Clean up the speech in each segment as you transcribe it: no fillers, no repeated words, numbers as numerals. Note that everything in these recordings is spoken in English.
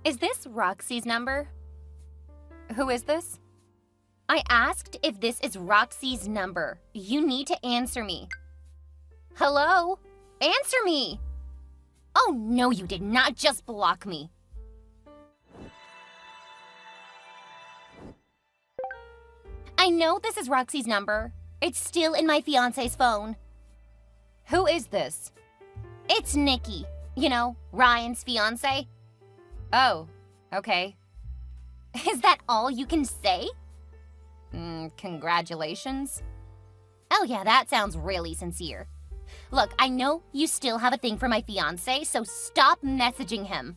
Is this Roxy's number? Who is this? I asked if this is Roxy's number. You need to answer me. Hello? Answer me! Oh no, you did not just block me. I know this is Roxy's number. It's still in my fiancé's phone. Who is this? It's Nikki. You know, Ryan's fiancé. Oh, okay. Is that all you can say? Congratulations. Oh yeah, that sounds really sincere. Look, I know you still have a thing for my fiancé, so stop messaging him.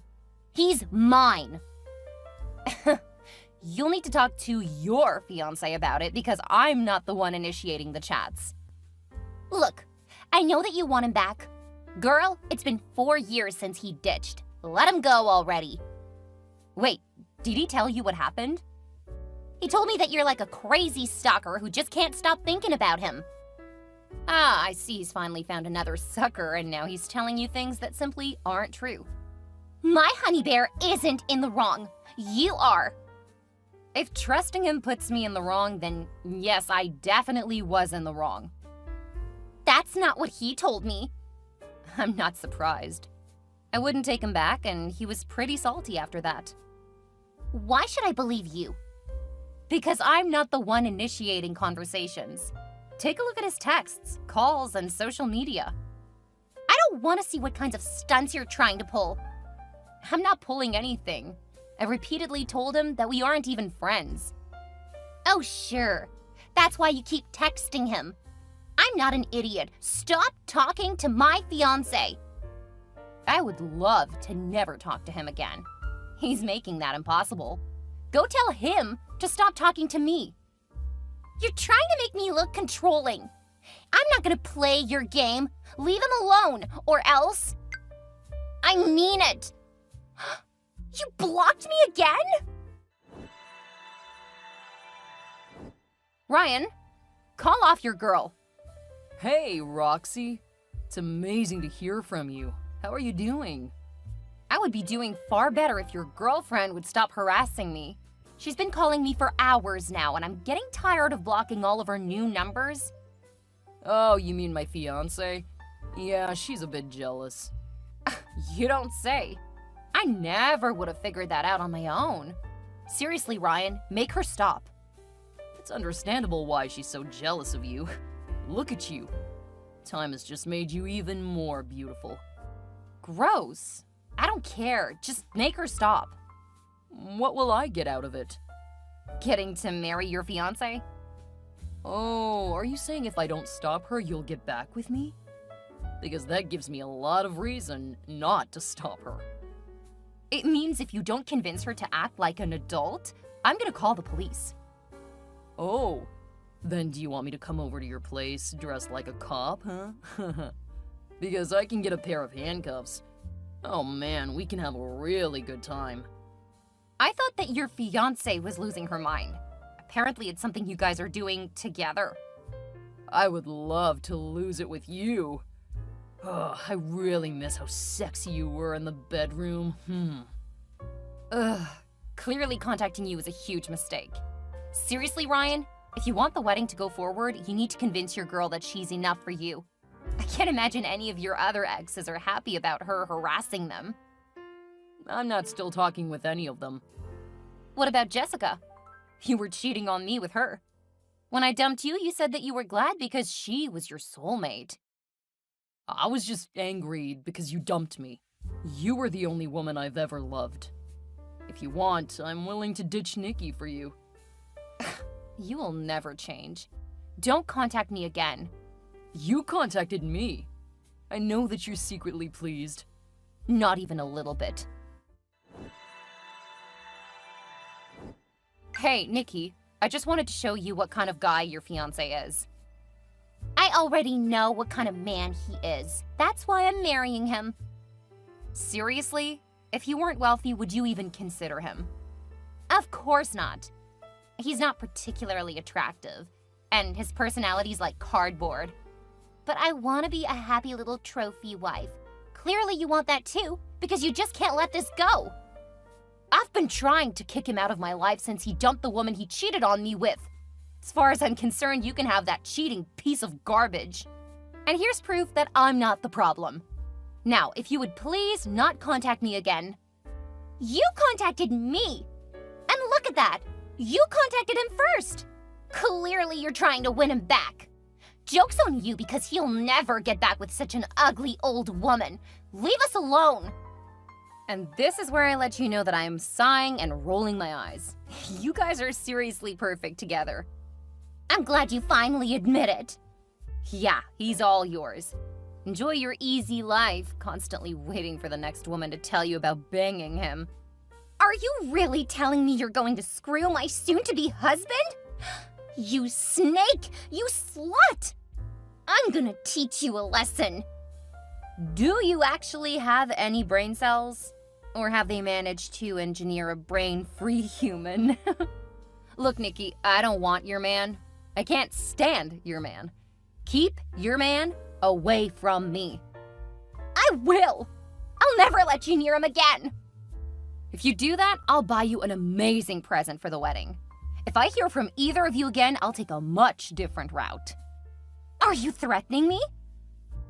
He's mine. You'll need to talk to your fiancé about it because I'm not the one initiating the chats. Look, I know that you want him back. Girl, it's been 4 years since he ditched. Let him go already. Wait, did he tell you what happened? He told me that you're like a crazy stalker who just can't stop thinking about him. Ah, I see he's finally found another sucker and now he's telling you things that simply aren't true. My honey bear isn't in the wrong. You are. If trusting him puts me in the wrong, then yes, I definitely was in the wrong. That's not what he told me. I'm not surprised. I wouldn't take him back, and he was pretty salty after that. Why should I believe you? Because I'm not the one initiating conversations. Take a look at his texts, calls, and social media. I don't want to see what kinds of stunts you're trying to pull. I'm not pulling anything. I repeatedly told him that we aren't even friends. Oh, sure. That's why you keep texting him. I'm not an idiot. Stop talking to my fiancé. I would love to never talk to him again. He's making that impossible. Go tell him to stop talking to me. You're trying to make me look controlling. I'm not gonna play your game. Leave him alone, or else... I mean it. You blocked me again? Ryan, call off your girl. Hey, Roxy. It's amazing to hear from you. How are you doing? I would be doing far better if your girlfriend would stop harassing me. She's been calling me for hours now, and I'm getting tired of blocking all of her new numbers. Oh, you mean my fiancé? Yeah, she's a bit jealous. You don't say. I never would have figured that out on my own. Seriously, Ryan, make her stop. It's understandable why she's so jealous of you. Look at you. Time has just made you even more beautiful. Gross. I don't care. Just make her stop. What will I get out of it? Getting to marry your fiancé? Oh, are you saying if I don't stop her, you'll get back with me? Because that gives me a lot of reason not to stop her. It means if you don't convince her to act like an adult, I'm gonna call the police. Oh, then do you want me to come over to your place dressed like a cop, huh? Because I can get a pair of handcuffs. Oh man, we can have a really good time. I thought that your fiancé was losing her mind. Apparently it's something you guys are doing together. I would love to lose it with you. Oh, I really miss how sexy you were in the bedroom. Ugh, clearly contacting you was a huge mistake. Seriously, Ryan, if you want the wedding to go forward, you need to convince your girl that she's enough for you. I can't imagine any of your other exes are happy about her harassing them. I'm not still talking with any of them. What about Jessica? You were cheating on me with her. When I dumped you, you said that you were glad because she was your soulmate. I was just angry because you dumped me. You were the only woman I've ever loved. If you want, I'm willing to ditch Nikki for you. You will never change. Don't contact me again. You contacted me. I know that you're secretly pleased. Not even a little bit. Hey, Nikki, I just wanted to show you what kind of guy your fiancé is. I already know what kind of man he is. That's why I'm marrying him. Seriously? If he weren't wealthy, would you even consider him? Of course not. He's not particularly attractive, and his personality's like cardboard. But I want to be a happy little trophy wife. Clearly you want that too, because you just can't let this go. I've been trying to kick him out of my life since he dumped the woman he cheated on me with. As far as I'm concerned, you can have that cheating piece of garbage. And here's proof that I'm not the problem. Now, if you would please not contact me again. You contacted me! And look at that! You contacted him first! Clearly you're trying to win him back. Joke's on you because he'll never get back with such an ugly old woman. Leave us alone! And this is where I let you know that I am sighing and rolling my eyes. You guys are seriously perfect together. I'm glad you finally admit it. Yeah, he's all yours. Enjoy your easy life, constantly waiting for the next woman to tell you about banging him. Are you really telling me you're going to screw my soon-to-be husband? You snake! You slut! I'm gonna teach you a lesson. Do you actually have any brain cells? Or have they managed to engineer a brain-free human? Look, Nikki, I don't want your man. I can't stand your man. Keep your man away from me. I will! I'll never let you near him again! If you do that, I'll buy you an amazing present for the wedding. If I hear from either of you again, I'll take a much different route. Are you threatening me?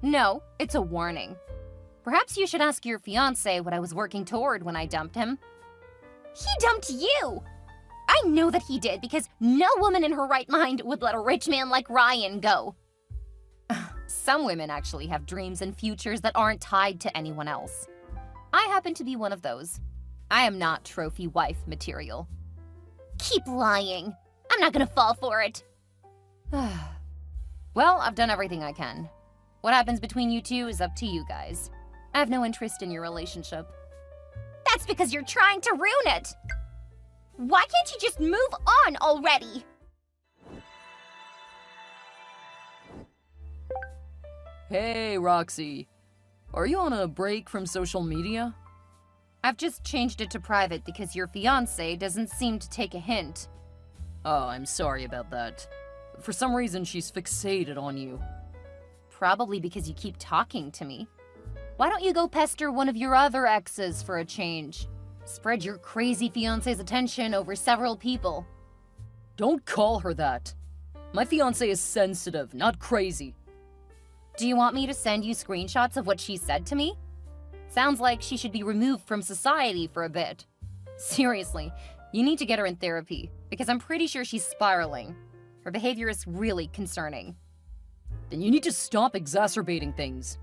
No, it's a warning. Perhaps you should ask your fiancé what I was working toward when I dumped him. He dumped you! I know that he did because no woman in her right mind would let a rich man like Ryan go. Some women actually have dreams and futures that aren't tied to anyone else. I happen to be one of those. I am not trophy wife material. Keep lying. I'm not gonna fall for it. Well, I've done everything I can. What happens between you two is up to you guys. I have no interest in your relationship. That's because you're trying to ruin it. Why can't you just move on already? Hey, Roxy. Are you on a break from social media? I've just changed it to private because your fiancé doesn't seem to take a hint. Oh, I'm sorry about that. For some reason, she's fixated on you. Probably because you keep talking to me. Why don't you go pester one of your other exes for a change? Spread your crazy fiancé's attention over several people. Don't call her that. My fiancé is sensitive, not crazy. Do you want me to send you screenshots of what she said to me? Sounds like she should be removed from society for a bit. Seriously, you need to get her in therapy, because I'm pretty sure she's spiraling. Her behavior is really concerning. Then you need to stop exacerbating things.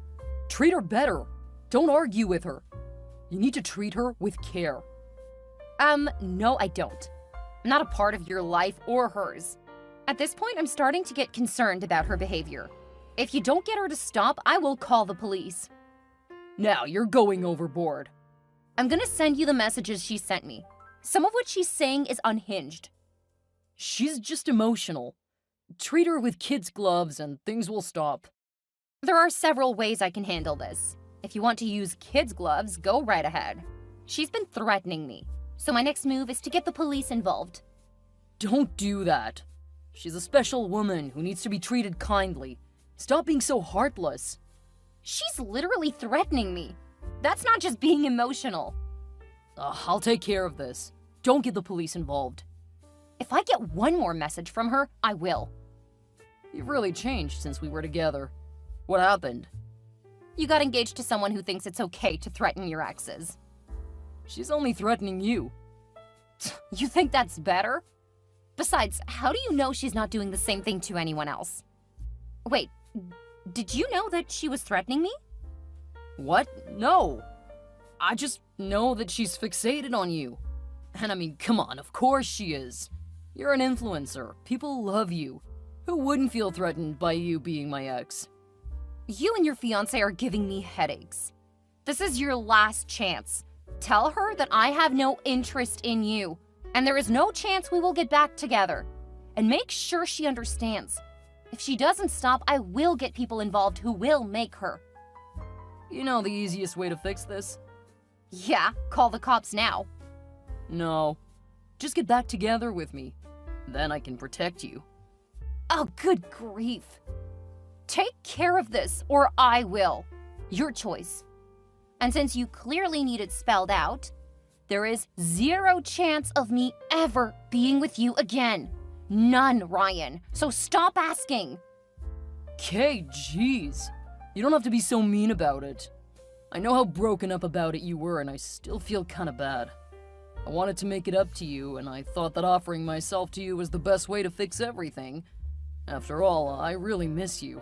Treat her better. Don't argue with her. You need to treat her with care. No, I don't. I'm not a part of your life or hers. At this point, I'm starting to get concerned about her behavior. If you don't get her to stop, I will call the police. Now you're going overboard. I'm gonna send you the messages she sent me. Some of what she's saying is unhinged. She's just emotional. Treat her with kids' gloves and things will stop. There are several ways I can handle this. If you want to use kids' gloves, go right ahead. She's been threatening me, so my next move is to get the police involved. Don't do that. She's a special woman who needs to be treated kindly. Stop being so heartless. She's literally threatening me. That's not just being emotional. I'll take care of this. Don't get the police involved. If I get one more message from her, I will. You've really changed since we were together. What happened? You got engaged to someone who thinks it's okay to threaten your exes. She's only threatening you. You think that's better? Besides, how do you know she's not doing the same thing to anyone else? Wait, did you know that she was threatening me? What? No. I just know that she's fixated on you. And I mean, come on, of course she is. You're an influencer. People love you. Who wouldn't feel threatened by you being my ex? You and your fiancé are giving me headaches. This is your last chance. Tell her that I have no interest in you, and there is no chance we will get back together. And make sure she understands. If she doesn't stop, I will get people involved who will make her. You know the easiest way to fix this? Yeah, call the cops now. No. Just get back together with me. Then I can protect you. Oh, good grief. Take care of this, or I will. Your choice. And since you clearly need it spelled out, There is zero chance of me ever being with you again. None, Ryan. So stop asking. Okay, jeez. You don't have to be so mean about it. I know how broken up about it you were, and I still feel kinda bad. I wanted to make it up to you, and I thought that offering myself to you was the best way to fix everything. After all, I really miss you.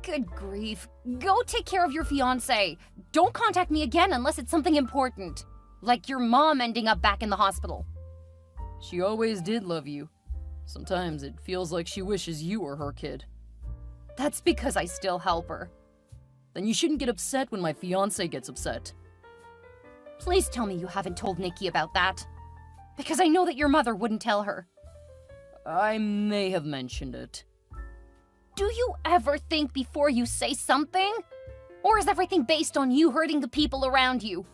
Good grief. Go take care of your fiancé. Don't contact me again unless it's something important. Like your mom ending up back in the hospital. She always did love you. Sometimes it feels like she wishes you were her kid. That's because I still help her. Then you shouldn't get upset when my fiancé gets upset. Please tell me you haven't told Nikki about that. Because I know that your mother wouldn't tell her. I may have mentioned it. Do you ever think before you say something? Or is everything based on you hurting the people around you?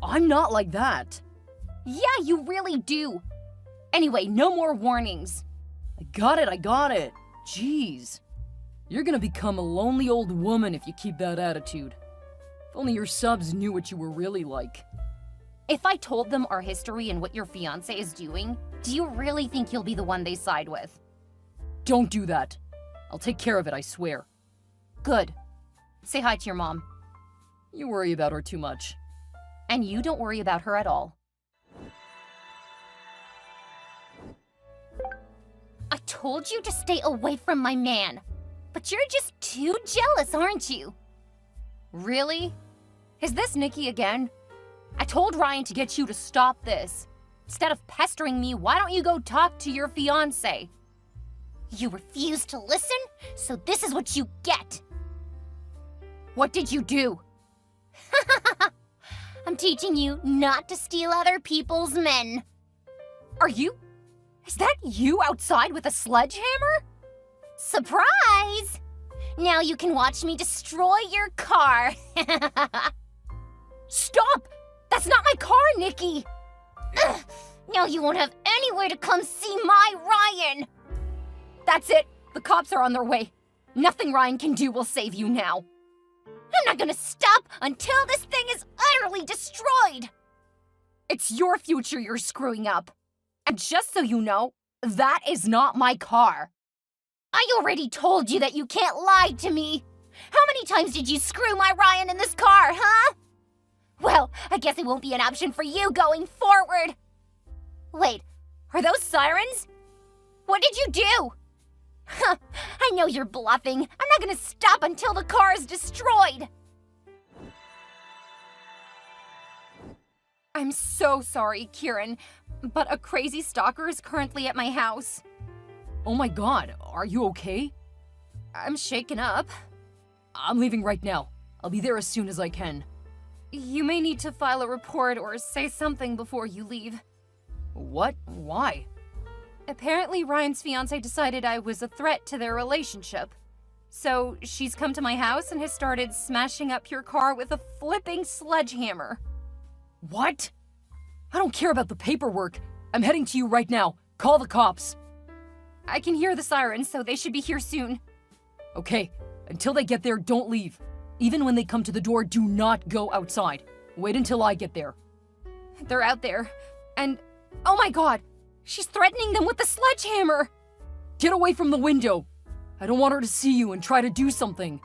I'm not like that. Yeah, you really do. Anyway, no more warnings. I got it. Jeez. You're gonna become a lonely old woman if you keep that attitude. If only your subs knew what you were really like. If I told them our history and what your fiancé is doing, do you really think you'll be the one they side with? Don't do that. I'll take care of it, I swear. Good. Say hi to your mom. You worry about her too much. And you don't worry about her at all. I told you to stay away from my man. But you're just too jealous, aren't you? Really? Is this Nikki again? I told Ryan to get you to stop this. Instead of pestering me, why don't you go talk to your fiancé? You refuse to listen, so this is what you get. What did you do? I'm teaching you not to steal other people's men. Is that you outside with a sledgehammer? Surprise! Now you can watch me destroy your car. Stop! That's not my car, Nikki! Ugh, now you won't have anywhere to come see my Ryan! That's it. The cops are on their way. Nothing Ryan can do will save you now. I'm not gonna stop until this thing is utterly destroyed! It's your future you're screwing up. And just so you know, that is not my car. I already told you that you can't lie to me. How many times did you screw my Ryan in this car, huh? Well, I guess it won't be an option for you going forward. Wait, are those sirens? What did you do? Huh, I know you're bluffing. I'm not gonna stop until the car is destroyed. I'm so sorry, Kieran, but a crazy stalker is currently at my house. Oh my god, are you okay? I'm shaken up. I'm leaving right now. I'll be there as soon as I can. You may need to file a report or say something before you leave. What? Why? Apparently, Ryan's fiancée decided I was a threat to their relationship. So she's come to my house and has started smashing up your car with a flipping sledgehammer. What? I don't care about the paperwork. I'm heading to you right now. Call the cops. I can hear the sirens, so they should be here soon. Okay, until they get there, don't leave. Even when they come to the door, do not go outside. Wait until I get there. They're out there, and oh my god, she's threatening them with the sledgehammer! Get away from the window! I don't want her to see you and try to do something.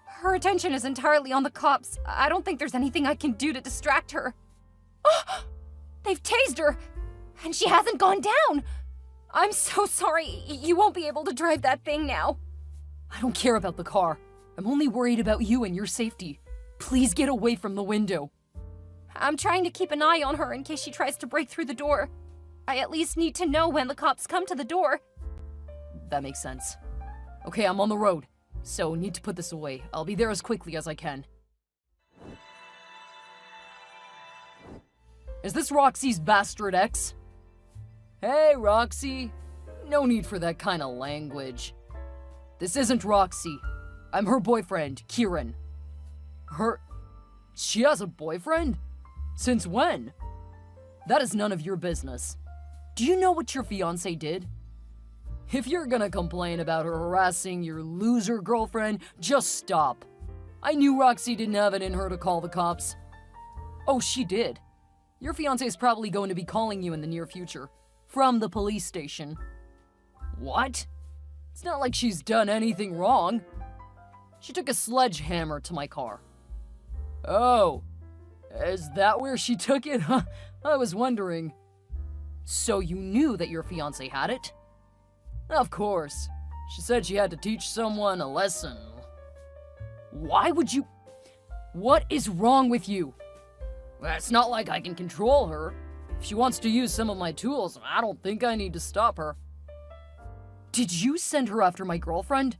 Her attention is entirely on the cops. I don't think there's anything I can do to distract her. They've tased her, and she hasn't gone down! I'm so sorry. You won't be able to drive that thing now. I don't care about the car. I'm only worried about you and your safety. Please get away from the window. I'm trying to keep an eye on her in case she tries to break through the door. I at least need to know when the cops come to the door. That makes sense. Okay, I'm on the road, so need to put this away. I'll be there as quickly as I can. Is this Roxy's bastard ex? Hey, Roxy. No need for that kind of language. This isn't Roxy. I'm her boyfriend, Kieran. She has a boyfriend? Since when? That is none of your business. Do you know what your fiancé did? If you're gonna complain about her harassing your loser girlfriend, just stop. I knew Roxy didn't have it in her to call the cops. Oh, she did. Your fiancé is probably going to be calling you in the near future. From the police station. What? It's not like she's done anything wrong. She took a sledgehammer to my car. Oh, is that where she took it? I was wondering. So you knew that your fiancé had it? Of course. She said she had to teach someone a lesson. Why would you... What is wrong with you? It's not like I can control her. If she wants to use some of my tools, I don't think I need to stop her. Did you send her after my girlfriend?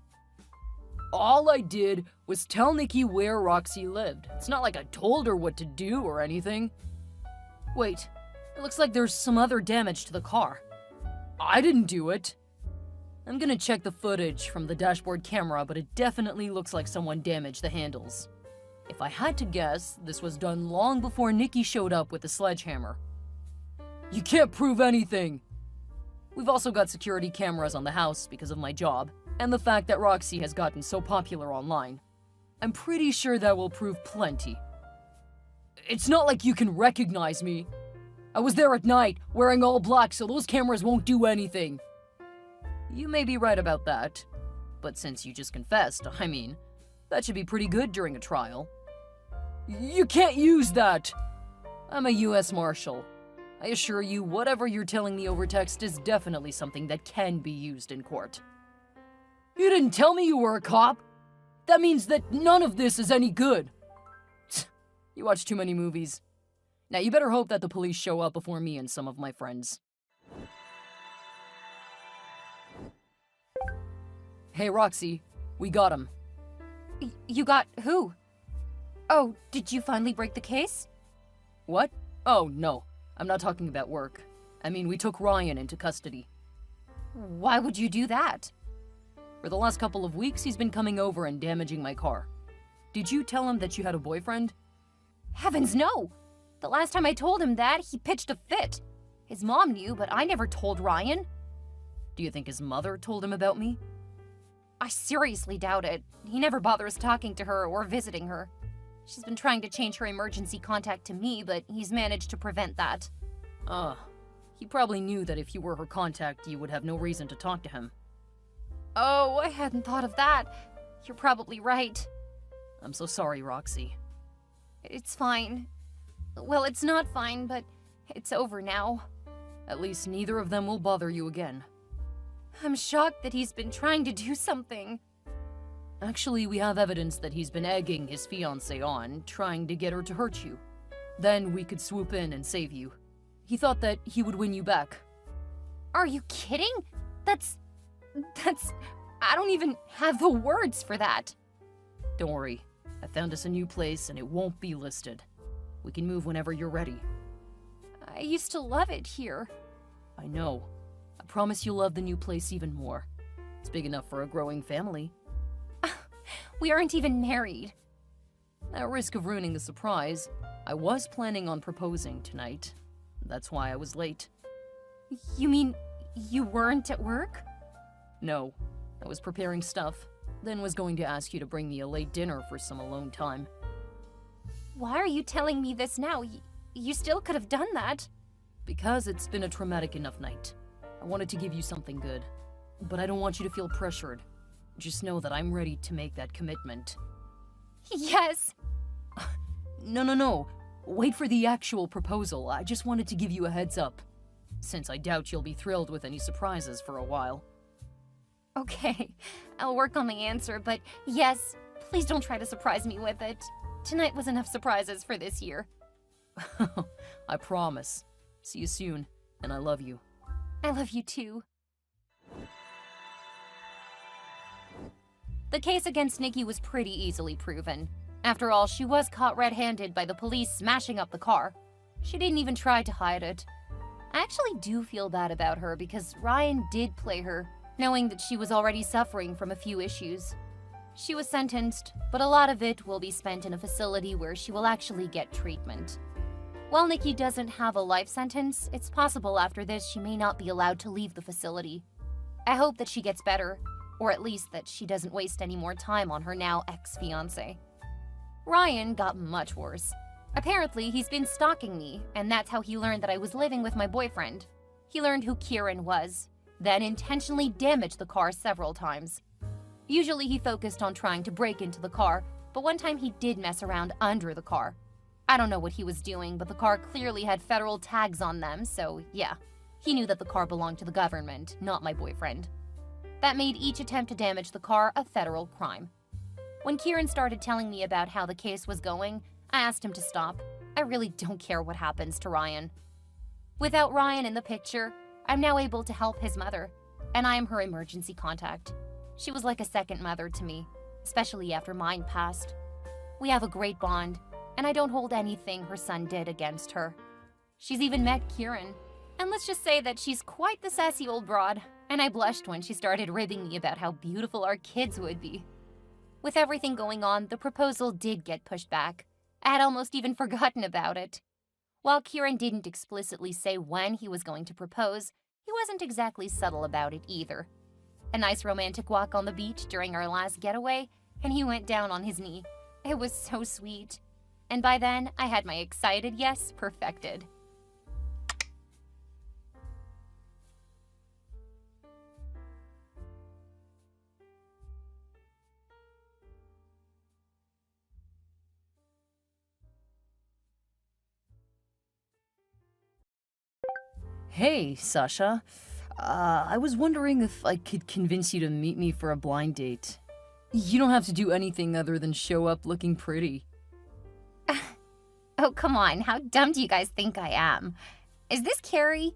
All I did was tell Nikki where Roxy lived. It's not like I told her what to do or anything. Wait, it looks like there's some other damage to the car. I didn't do it. I'm gonna check the footage from the dashboard camera, but it definitely looks like someone damaged the handles. If I had to guess, this was done long before Nikki showed up with the sledgehammer. You can't prove anything! We've also got security cameras on the house because of my job, and the fact that Roxy has gotten so popular online. I'm pretty sure that will prove plenty. It's not like you can recognize me. I was there at night, wearing all black, so those cameras won't do anything. You may be right about that, but since you just confessed, I mean, that should be pretty good during a trial. You can't use that! I'm a US Marshal. I assure you, whatever you're telling me over text is definitely something that can be used in court. You didn't tell me you were a cop! That means that none of this is any good! You watch too many movies. Now you better hope that the police show up before me and some of my friends. Hey Roxy, we got him. You got who? Oh, did you finally break the case? What? Oh, no. I'm not talking about work. I mean, we took Ryan into custody. Why would you do that? For the last couple of weeks, he's been coming over and damaging my car. Did you tell him that you had a boyfriend? Heavens, no! The last time I told him that, he pitched a fit. His mom knew, but I never told Ryan. Do you think his mother told him about me? I seriously doubt it. He never bothers talking to her or visiting her. She's been trying to change her emergency contact to me, but he's managed to prevent that. He probably knew that if you were her contact, you would have no reason to talk to him. Oh, I hadn't thought of that. You're probably right. I'm so sorry, Roxy. It's fine. Well, it's not fine, but it's over now. At least neither of them will bother you again. I'm shocked that he's been trying to do something. Actually, we have evidence that he's been egging his fiancée on, trying to get her to hurt you. Then we could swoop in and save you. He thought that he would win you back. Are you kidding? That's... I don't even have the words for that. Don't worry. I found us a new place and it won't be listed. We can move whenever you're ready. I used to love it here. I know. I promise you'll love the new place even more. It's big enough for a growing family. We aren't even married. At risk of ruining the surprise, I was planning on proposing tonight. That's why I was late. You mean you weren't at work? No, I was preparing stuff, then was going to ask you to bring me a late dinner for some alone time. Why are you telling me this now? You still could have done that. Because it's been a traumatic enough night. I wanted to give you something good, but I don't want you to feel pressured. Just know that I'm ready to make that commitment. Yes! No. Wait for the actual proposal. I just wanted to give you a heads up, since I doubt you'll be thrilled with any surprises for a while. Okay, I'll work on the answer, but yes, please don't try to surprise me with it. Tonight was enough surprises for this year. I promise. See you soon, and I love you. I love you too. The case against Nikki was pretty easily proven. After all, she was caught red-handed by the police smashing up the car. She didn't even try to hide it. I actually do feel bad about her because Ryan did play her, knowing that she was already suffering from a few issues. She was sentenced, but a lot of it will be spent in a facility where she will actually get treatment. While Nikki doesn't have a life sentence, it's possible after this she may not be allowed to leave the facility. I hope that she gets better, or at least that she doesn't waste any more time on her now ex-fiancé. Ryan got much worse. Apparently, he's been stalking me, and that's how he learned that I was living with my boyfriend. He learned who Kieran was, then intentionally damaged the car several times. Usually he focused on trying to break into the car, but one time he did mess around under the car. I don't know what he was doing, but the car clearly had federal tags on them, so yeah. He knew that the car belonged to the government, not my boyfriend. That made each attempt to damage the car a federal crime. When Kieran started telling me about how the case was going, I asked him to stop. I really don't care what happens to Ryan. Without Ryan in the picture, I'm now able to help his mother, and I am her emergency contact. She was like a second mother to me, especially after mine passed. We have a great bond, and I don't hold anything her son did against her. She's even met Kieran, and let's just say that she's quite the sassy old broad, and I blushed when she started ribbing me about how beautiful our kids would be. With everything going on, the proposal did get pushed back. I had almost even forgotten about it. While Kieran didn't explicitly say when he was going to propose, he wasn't exactly subtle about it either. A nice romantic walk on the beach during our last getaway, and he went down on his knee. It was so sweet. And by then, I had my excited yes perfected. Hey, Sasha. I was wondering if I could convince you to meet me for a blind date. You don't have to do anything other than show up looking pretty. Oh, come on. How dumb do you guys think I am? Is this Carrie?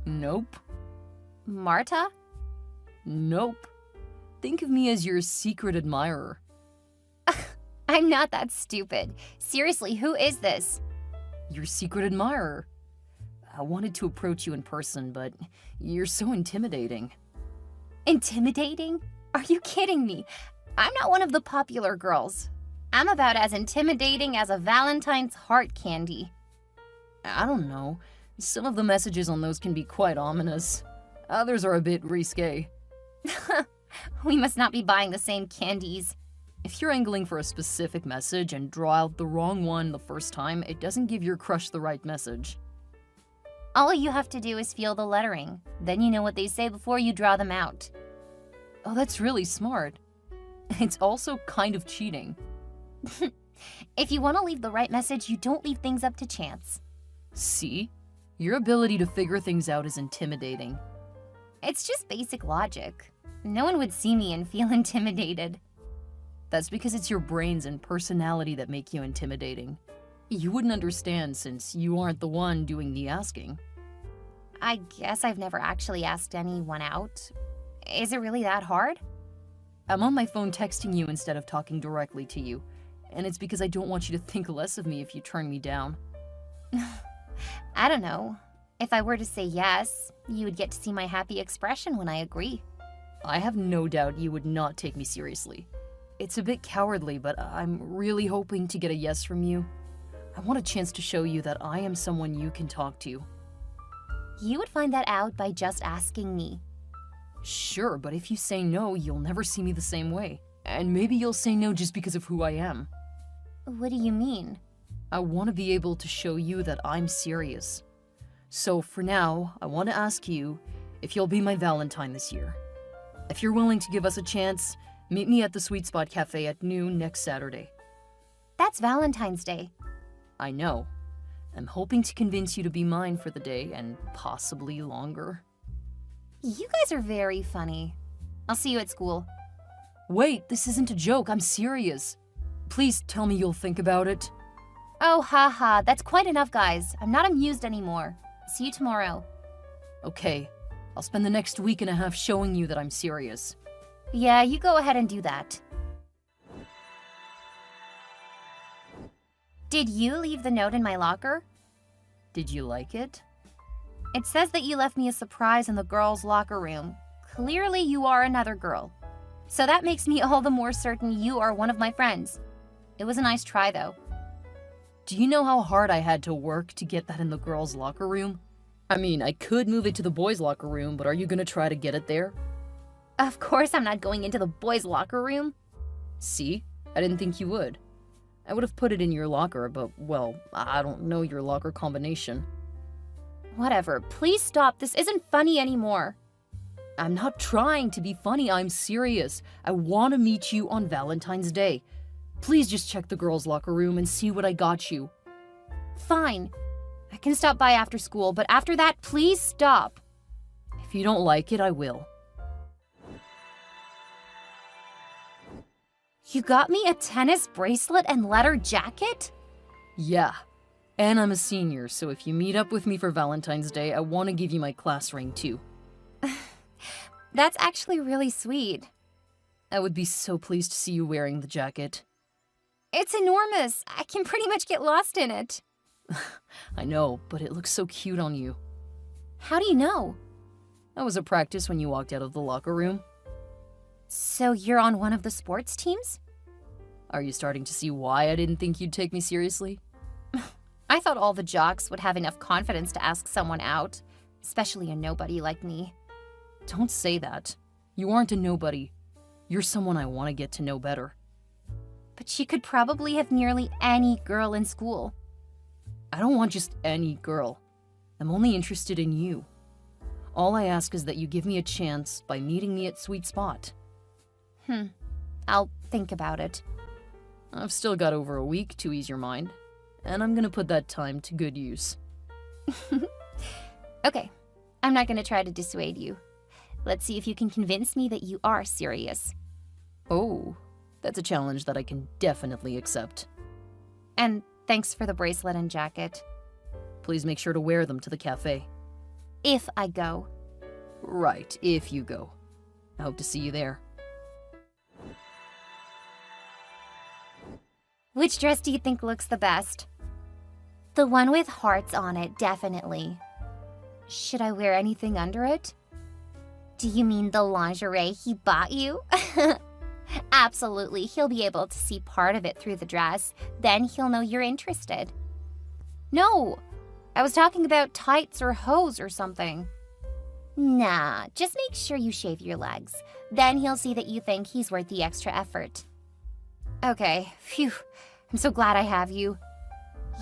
Nope. Marta? Nope. Think of me as your secret admirer. I'm not that stupid. Seriously, who is this? Your secret admirer. I wanted to approach you in person, but you're so intimidating. Intimidating? Are you kidding me? I'm not one of the popular girls. I'm about as intimidating as a Valentine's heart candy. I don't know. Some of the messages on those can be quite ominous. Others are a bit risque. We must not be buying the same candies. If you're angling for a specific message and draw out the wrong one the first time, it doesn't give your crush the right message. All you have to do is feel the lettering. Then you know what they say before you draw them out. Oh, that's really smart. It's also kind of cheating. If you want to leave the right message, you don't leave things up to chance. See? Your ability to figure things out is intimidating. It's just basic logic. No one would see me and feel intimidated. That's because it's your brains and personality that make you intimidating. You wouldn't understand since you aren't the one doing the asking. I guess I've never actually asked anyone out. Is it really that hard? I'm on my phone texting you instead of talking directly to you, and it's because I don't want you to think less of me if you turn me down. I don't know. If I were to say yes, you would get to see my happy expression when I agree. I have no doubt you would not take me seriously. It's a bit cowardly, but I'm really hoping to get a yes from you. I want a chance to show you that I am someone you can talk to. You would find that out by just asking me. Sure, but if you say no, you'll never see me the same way. And maybe you'll say no just because of who I am. What do you mean? I want to be able to show you that I'm serious. So for now, I want to ask you if you'll be my Valentine this year. If you're willing to give us a chance, meet me at the Sweet Spot Cafe at noon next Saturday. That's Valentine's Day. I know. I'm hoping to convince you to be mine for the day and possibly longer. You guys are very funny. I'll see you at school. Wait, this isn't a joke. I'm serious. Please tell me you'll think about it. Oh, haha. That's quite enough, guys. I'm not amused anymore. See you tomorrow. Okay. I'll spend the next week and a half showing you that I'm serious. Yeah, you go ahead and do that. Did you leave the note in my locker? Did you like it? It says that you left me a surprise in the girls' locker room. Clearly you are another girl. So that makes me all the more certain you are one of my friends. It was a nice try, though. Do you know how hard I had to work to get that in the girls' locker room? I mean, I could move it to the boys' locker room, but are you gonna try to get it there? Of course I'm not going into the boys' locker room. See? I didn't think you would. I would have put it in your locker, but, well, I don't know your locker combination. Whatever, please stop. This isn't funny anymore. I'm not trying to be funny, I'm serious. I want to meet you on Valentine's Day. Please just check the girls' locker room and see what I got you. Fine. I can stop by after school, but after that, please stop. If you don't like it, I will. You got me a tennis bracelet and leather jacket? Yeah. And I'm a senior, so if you meet up with me for Valentine's Day, I want to give you my class ring too. That's actually really sweet. I would be so pleased to see you wearing the jacket. It's enormous. I can pretty much get lost in it. I know, but it looks so cute on you. How do you know? That was a practice when you walked out of the locker room. So you're on one of the sports teams? Are you starting to see why I didn't think you'd take me seriously? I thought all the jocks would have enough confidence to ask someone out, especially a nobody like me. Don't say that. You aren't a nobody. You're someone I want to get to know better. But you could probably have nearly any girl in school. I don't want just any girl. I'm only interested in you. All I ask is that you give me a chance by meeting me at Sweet Spot. I'll think about it. I've still got over a week to ease your mind, and I'm gonna put that time to good use. Okay, I'm not gonna try to dissuade you. Let's see if you can convince me that you are serious. Oh, that's a challenge that I can definitely accept. And thanks for the bracelet and jacket. Please make sure to wear them to the cafe. If I go. Right, if you go. I hope to see you there. Which dress do you think looks the best? The one with hearts on it, definitely. Should I wear anything under it? Do you mean the lingerie he bought you? Absolutely, he'll be able to see part of it through the dress. Then he'll know you're interested. No, I was talking about tights or hose or something. Nah, just make sure you shave your legs. Then he'll see that you think he's worth the extra effort. Okay, phew. I'm so glad I have you.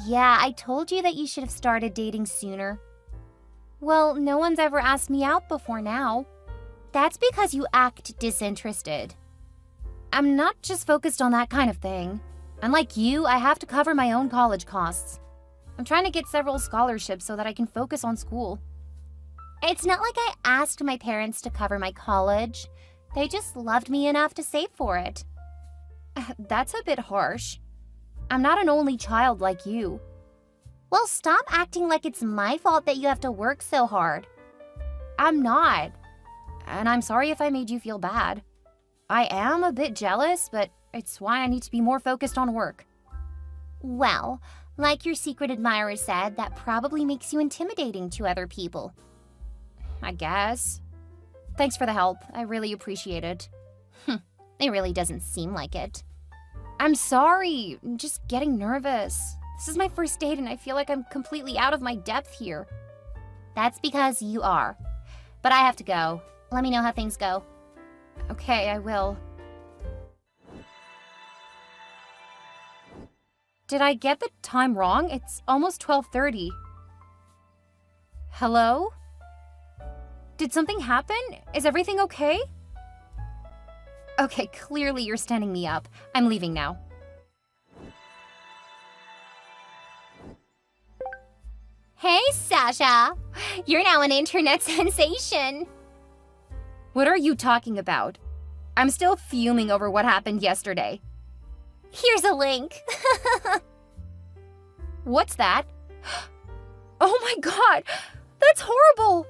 Yeah, I told you that you should have started dating sooner. Well, no one's ever asked me out before now. That's because you act disinterested. I'm not just focused on that kind of thing. Unlike you, I have to cover my own college costs. I'm trying to get several scholarships so that I can focus on school. It's not like I asked my parents to cover my college. They just loved me enough to save for it. That's a bit harsh. I'm not an only child like you. Well, stop acting like it's my fault that you have to work so hard. I'm not. And I'm sorry if I made you feel bad. I am a bit jealous, but it's why I need to be more focused on work. Well, like your secret admirer said, that probably makes you intimidating to other people. I guess. Thanks for the help. I really appreciate it. It really doesn't seem like it. I'm sorry. I'm just getting nervous. This is my first date and I feel like I'm completely out of my depth here. That's because you are. But I have to go. Let me know how things go. Okay, I will. Did I get the time wrong? It's almost 12:30. Hello? Did something happen? Is everything okay? Okay, clearly you're standing me up. I'm leaving now. Hey, Sasha! You're now an internet sensation. What are you talking about? I'm still fuming over what happened yesterday. Here's a link. What's that? Oh my god! That's horrible!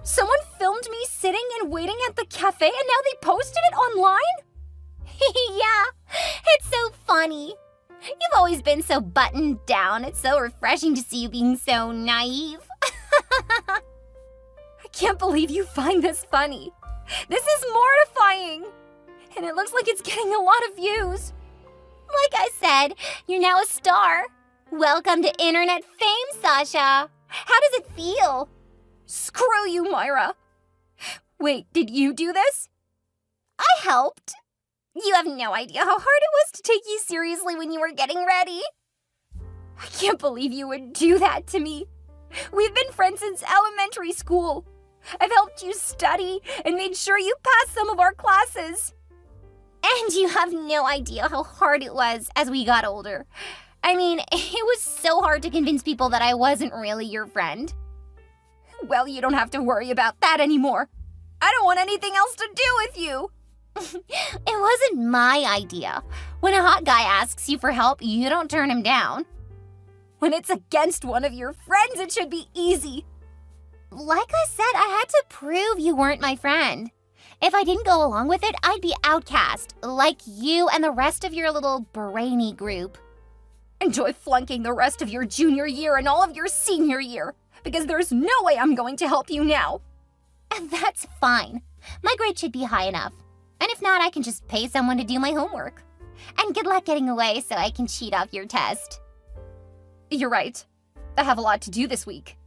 Someone filmed me sitting and waiting at the cafe and now they posted it online? Yeah, it's so funny. You've always been so buttoned down. It's so refreshing to see you being so naive. I can't believe you find this funny. This is mortifying. And it looks like it's getting a lot of views. Like I said, you're now a star. Welcome to internet fame, Sasha. How does it feel? Screw you, Myra. Wait, did you do this? I helped. You have no idea how hard it was to take you seriously when you were getting ready. I can't believe you would do that to me. We've been friends since elementary school. I've helped you study and made sure you passed some of our classes. And you have no idea how hard it was as we got older. I mean, it was so hard to convince people that I wasn't really your friend. Well, you don't have to worry about that anymore. I don't want anything else to do with you. It wasn't my idea. When a hot guy asks you for help, you don't turn him down. When it's against one of your friends, it should be easy. Like I said, I had to prove you weren't my friend. If I didn't go along with it, I'd be outcast, like you and the rest of your little brainy group. Enjoy flunking the rest of your junior year and all of your senior year, because there's no way I'm going to help you now. And that's fine. My grade should be high enough. And if not, I can just pay someone to do my homework. And good luck getting away so I can cheat off your test. You're right. I have a lot to do this week.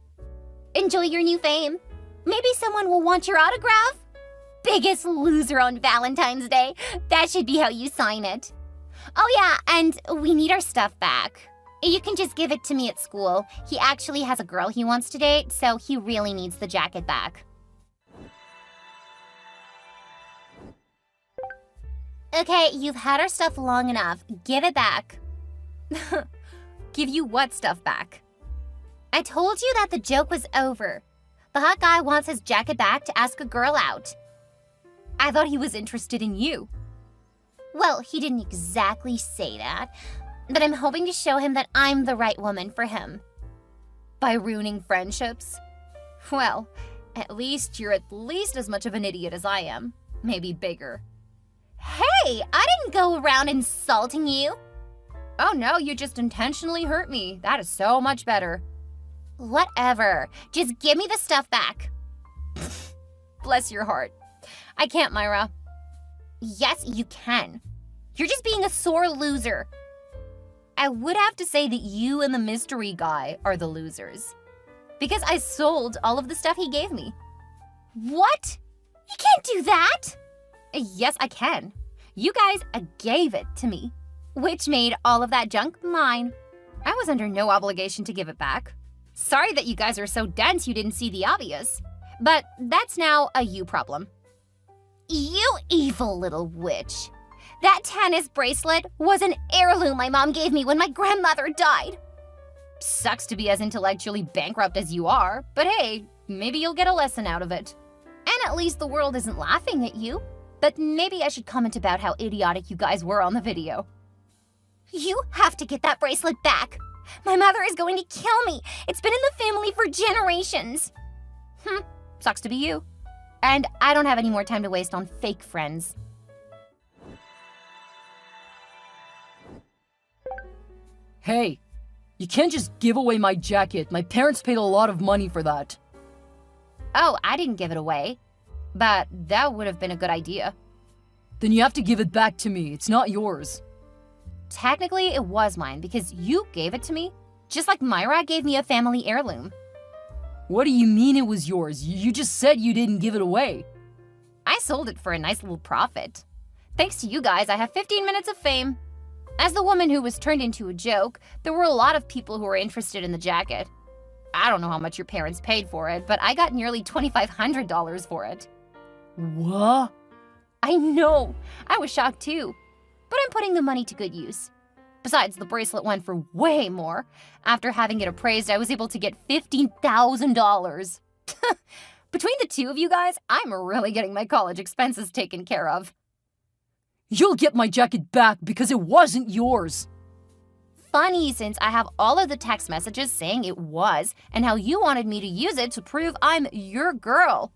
Enjoy your new fame. Maybe someone will want your autograph. Biggest loser on Valentine's Day. That should be how you sign it. Oh yeah, and we need our stuff back. You can just give it to me at school. He actually has a girl he wants to date, so he really needs the jacket back. Okay, you've had our stuff long enough. Give it back. Give you what stuff back? I told you that the joke was over. The hot guy wants his jacket back to ask a girl out. I thought he was interested in you. Well, he didn't exactly say that, but I'm hoping to show him that I'm the right woman for him. By ruining friendships? Well, at least you're as much of an idiot as I am. Maybe bigger. Hey, I didn't go around insulting you. Oh no, you just intentionally hurt me. That is so much better. Whatever. Just give me the stuff back. Bless your heart. I can't, Myra. Yes, you can. You're just being a sore loser. I would have to say that you and the mystery guy are the losers. Because I sold all of the stuff he gave me. What? You can't do that! Yes, I can. You guys gave it to me, which made all of that junk mine. I was under no obligation to give it back. Sorry that you guys are so dense you didn't see the obvious. But that's now a you problem. You evil little witch. That tennis bracelet was an heirloom my mom gave me when my grandmother died. Sucks to be as intellectually bankrupt as you are, but hey, maybe you'll get a lesson out of it. And at least the world isn't laughing at you. But maybe I should comment about how idiotic you guys were on the video. You have to get that bracelet back. My mother is going to kill me. It's been in the family for generations. Sucks to be you. And I don't have any more time to waste on fake friends. Hey, you can't just give away my jacket. My parents paid a lot of money for that. Oh, I didn't give it away. But that would have been a good idea. Then you have to give it back to me. It's not yours. Technically, it was mine because you gave it to me, just like Myra gave me a family heirloom. What do you mean it was yours? You just said you didn't give it away. I sold it for a nice little profit. Thanks to you guys, I have 15 minutes of fame. As the woman who was turned into a joke, there were a lot of people who were interested in the jacket. I don't know how much your parents paid for it, but I got nearly $2,500 for it. What? I know. I was shocked too. But I'm putting the money to good use. Besides, the bracelet went for way more. After having it appraised, I was able to get $15,000. Between the two of you guys, I'm really getting my college expenses taken care of. You'll get my jacket back because it wasn't yours. Funny, since I have all of the text messages saying it was, and how you wanted me to use it to prove I'm your girl.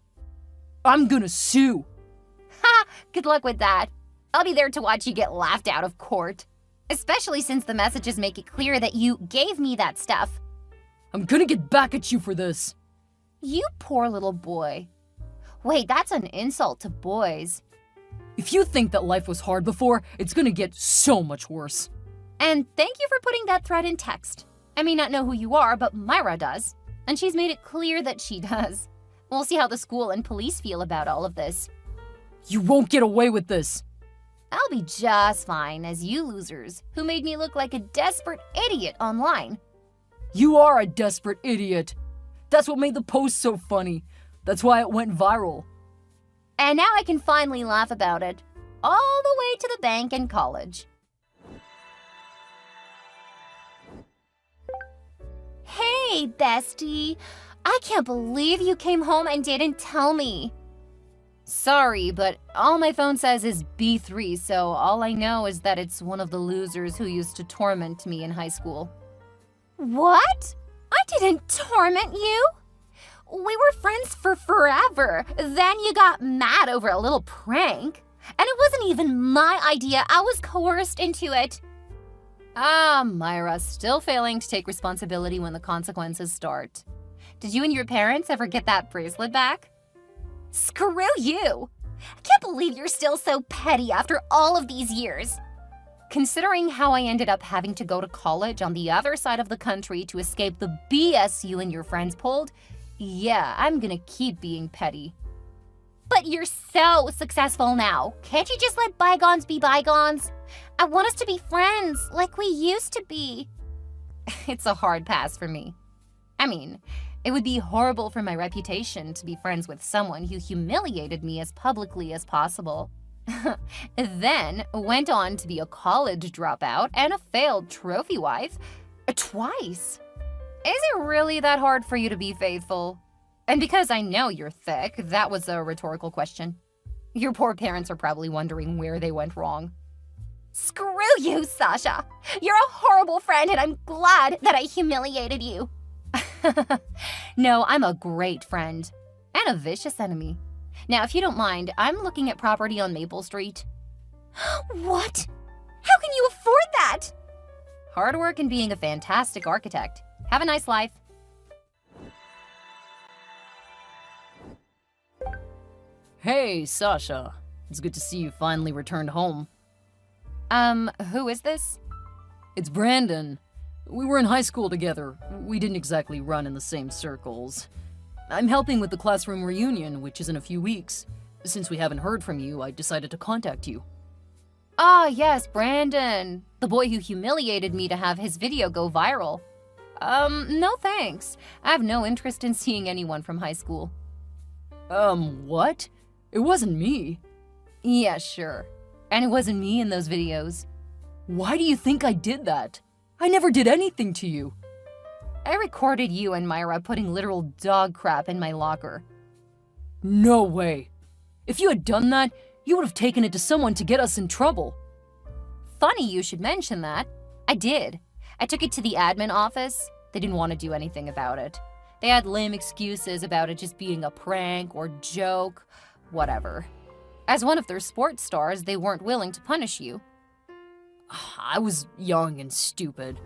I'm gonna sue. Ha! Good luck with that. I'll be there to watch you get laughed out of court. Especially since the messages make it clear that you gave me that stuff. I'm gonna get back at you for this. You poor little boy. Wait, that's an insult to boys. If you think that life was hard before, it's gonna get so much worse. And thank you for putting that threat in text. I may not know who you are, but Myra does. And she's made it clear that she does. We'll see how the school and police feel about all of this. You won't get away with this. I'll be just fine as you losers who made me look like a desperate idiot online. You are a desperate idiot. That's what made the post so funny. That's why it went viral. And now I can finally laugh about it, all the way to the bank and college. Hey, bestie. I can't believe you came home and didn't tell me. Sorry, but all my phone says is B3, so all I know is that it's one of the losers who used to torment me in high school. What? I didn't torment you. We were friends for forever. Then you got mad over a little prank. And it wasn't even my idea. I was coerced into it. Myra, still failing to take responsibility when the consequences start. Did you and your parents ever get that bracelet back? Screw you! I can't believe you're still so petty after all of these years. Considering how I ended up having to go to college on the other side of the country to escape the BS you and your friends pulled, yeah, I'm gonna keep being petty. But you're so successful now. Can't you just let bygones be bygones? I want us to be friends like we used to be. It's a hard pass for me. I mean, it would be horrible for my reputation to be friends with someone who humiliated me as publicly as possible. Then went on to be a college dropout and a failed trophy wife twice. Is it really that hard for you to be faithful? And because I know you're thick, that was a rhetorical question. Your poor parents are probably wondering where they went wrong. Screw you, Sasha! You're a horrible friend and I'm glad that I humiliated you. No, I'm a great friend. And a vicious enemy. Now, if you don't mind, I'm looking at property on Maple Street. What? How can you afford that? Hard work and being a fantastic architect. Have a nice life. Hey, Sasha. It's good to see you finally returned home. Who is this? It's Brandon. We were in high school together. We didn't exactly run in the same circles. I'm helping with the classroom reunion, which is in a few weeks. Since we haven't heard from you, I decided to contact you. Ah, yes, Brandon. The boy who humiliated me to have his video go viral. No thanks. I have no interest in seeing anyone from high school. What? It wasn't me. Yeah, sure. And it wasn't me in those videos. Why do you think I did that? I never did anything to you. I recorded you and Myra putting literal dog crap in my locker. No way. If you had done that, you would have taken it to someone to get us in trouble. Funny you should mention that. I did. I took it to the admin office. They didn't want to do anything about it. They had lame excuses about it just being a prank or joke, whatever. As one of their sports stars, they weren't willing to punish you. I was young and stupid.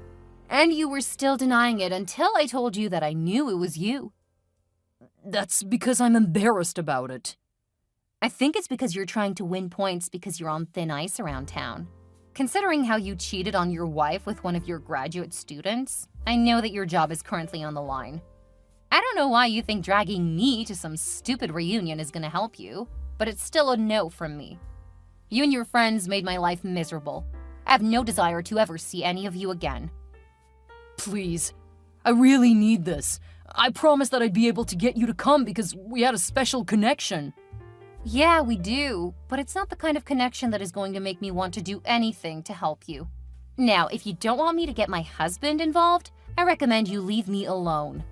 And you were still denying it until I told you that I knew it was you. That's because I'm embarrassed about it. I think it's because you're trying to win points because you're on thin ice around town. Considering how you cheated on your wife with one of your graduate students, I know that your job is currently on the line. I don't know why you think dragging me to some stupid reunion is gonna help you, but it's still a no from me. You and your friends made my life miserable. I have no desire to ever see any of you again. Please, I really need this. I promised that I'd be able to get you to come because we had a special connection. Yeah, we do, but it's not the kind of connection that is going to make me want to do anything to help you. Now, if you don't want me to get my husband involved, I recommend you leave me alone.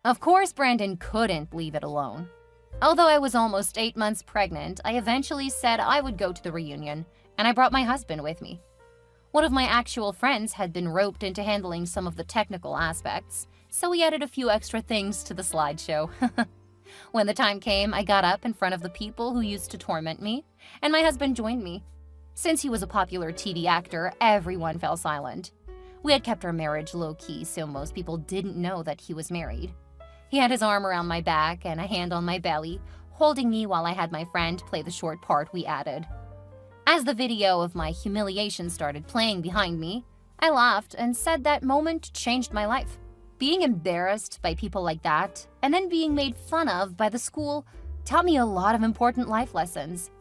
Of course, Brandon couldn't leave it alone. Although I was almost 8 months pregnant, I eventually said I would go to the reunion, and I brought my husband with me. One of my actual friends had been roped into handling some of the technical aspects, so we added a few extra things to the slideshow. When the time came, I got up in front of the people who used to torment me, and my husband joined me. Since he was a popular TV actor, everyone fell silent. We had kept our marriage low-key, so most people didn't know that he was married. He had his arm around my back and a hand on my belly, holding me while I had my friend play the short part we added. As the video of my humiliation started playing behind me, I laughed and said that moment changed my life. Being embarrassed by people like that, and then being made fun of by the school, taught me a lot of important life lessons,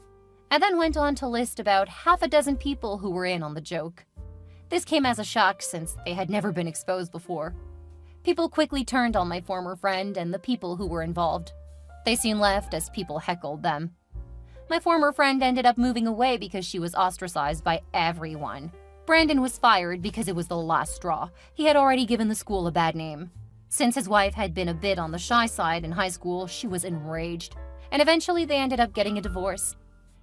and then went on to list about half a dozen people who were in on the joke. This came as a shock since they had never been exposed before. People quickly turned on my former friend and the people who were involved. They soon left as people heckled them. My former friend ended up moving away because she was ostracized by everyone. Brandon was fired because it was the last straw. He had already given the school a bad name. Since his wife had been a bit on the shy side in high school, she was enraged, and eventually they ended up getting a divorce.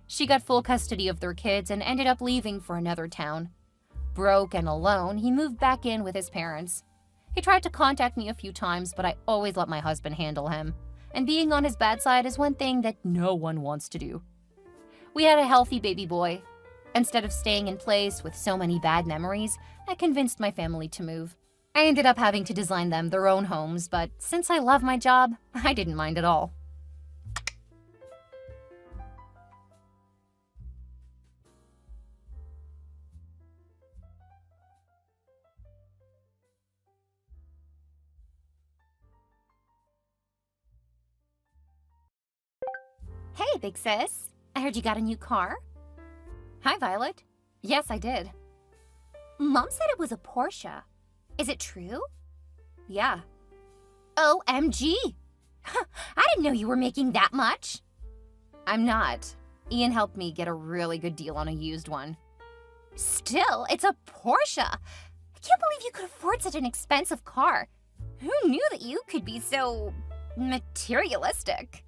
She got full custody of their kids and ended up leaving for another town. Broke and alone, he moved back in with his parents. He tried to contact me a few times, but I always let my husband handle him. And being on his bad side is one thing that no one wants to do. We had a healthy baby boy. Instead of staying in place with so many bad memories, I convinced my family to move. I ended up having to design them their own homes, but since I love my job, I didn't mind at all. Hey, big sis. I heard you got a new car. Hi, Violet. Yes, I did. Mom said it was a Porsche. Is it true? Yeah. OMG! I didn't know you were making that much. I'm not. Ian helped me get a really good deal on a used one. Still, it's a Porsche. I can't believe you could afford such an expensive car. Who knew that you could be so materialistic?